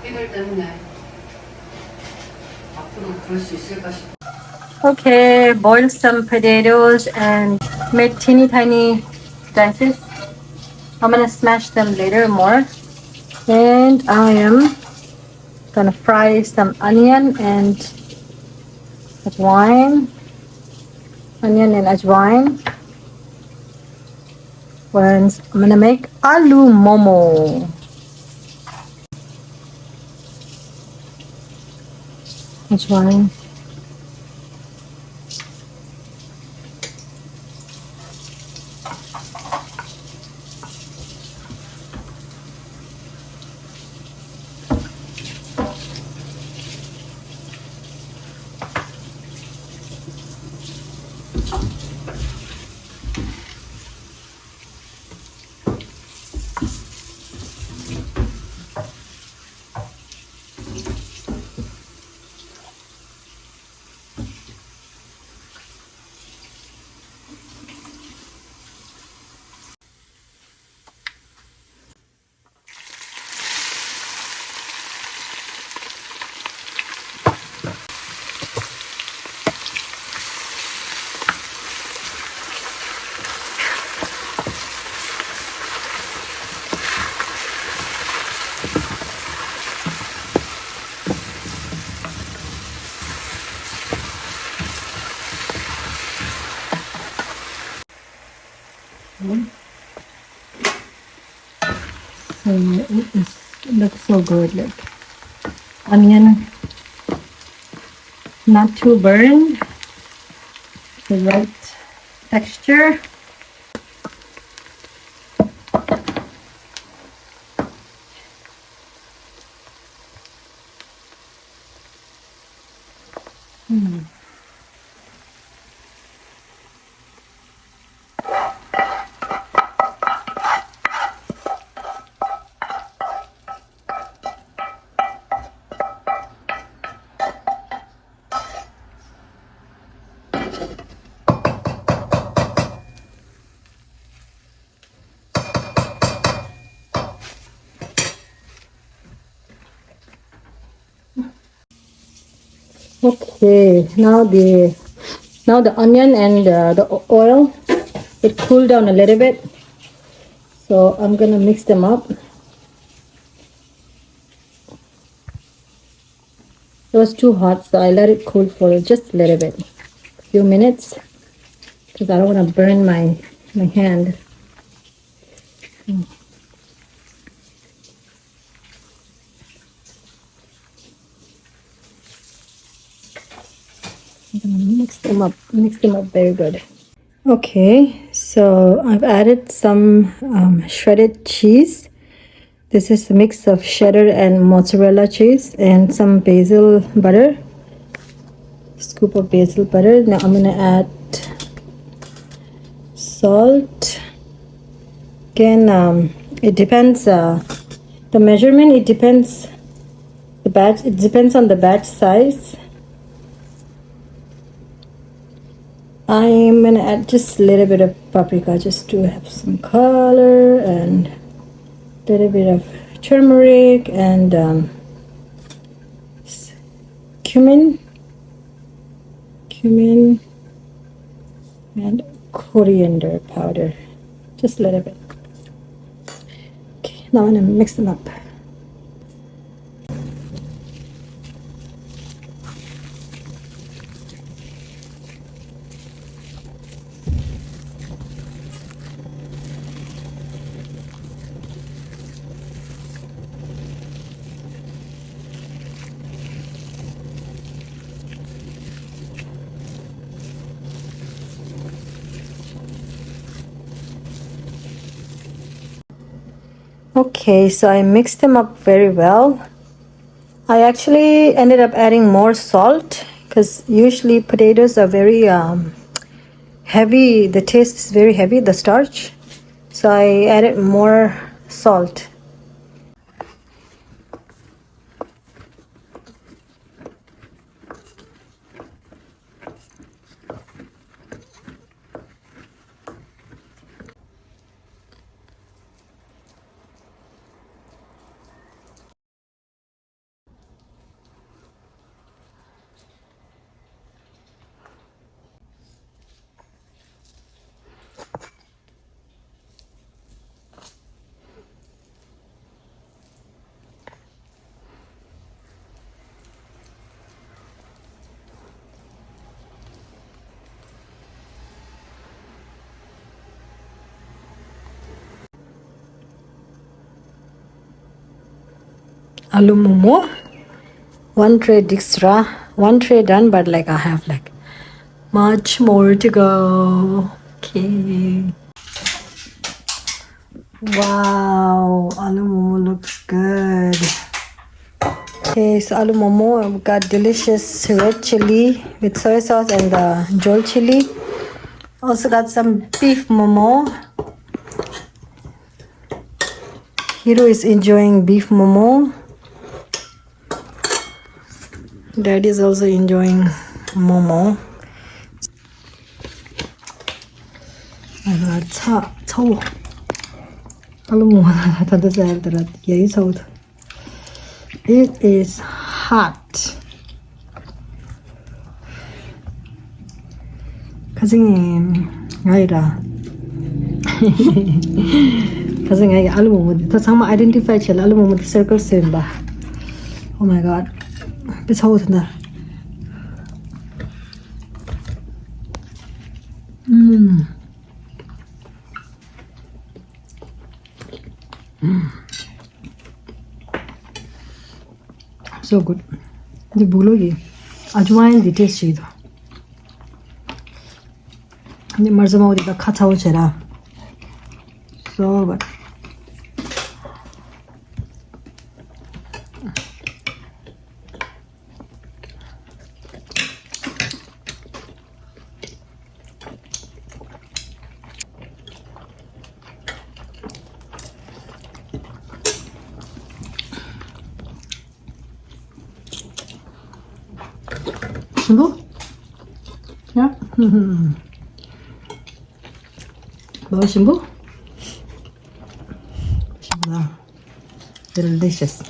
애들 때문에 앞으로 그럴 수 있을까 싶어. Okay, boil some potatoes and make teeny tiny slices. I'm gonna smash them later more. And I am gonna fry some onion and ajwain. Onion and ajwain. Once I'm gonna make aloo momo. Ajwain. So it looks so good. Like onion, not too burned, the right texture. Okay, now the onion and the oil, it cooled down a little bit, so I'm gonna mix them up. It was too hot, so I let it cool for just a little bit, a few minutes, because I don't want to burn my hand. I'm gonna mix them up very good. Okay, so I've added some shredded cheese. This is a mix of cheddar and mozzarella cheese and some basil butter. Scoop of basil butter. Now I'm gonna add salt. Again, it depends. The measurement, it depends. The batch, it depends on the batch size. I'm gonna add just a little bit of paprika just to have some color, and a little bit of turmeric and cumin and coriander powder, just a little bit. Okay, now I'm gonna mix them up. Okay, so I mixed them up very well. I actually ended up adding more salt because usually potatoes are very heavy. The taste is very heavy, the starch. So I added more salt. Aloo Momo. One tray extra. One tray done, but like I have like much more to go. Okay. Wow, Aloo Momo looks good. Okay, so Aloo Momo, I've got delicious red chili with soy sauce and the jol chili. Also got some beef momo. Hiro is enjoying beef momo. Dad is also enjoying momo. I got chow. Aloo Momo, that is it. It is hot. Cousin Gaira. Cousin Aloo Momo. That's how I identify Aloo Momo the circle Simba. Oh my god. It's hot in there. So good. The bulogi. Ajwain the taste sheet. The marzamo the katao chera. So good. Simple? Yeah. Bawa simple? Delicious.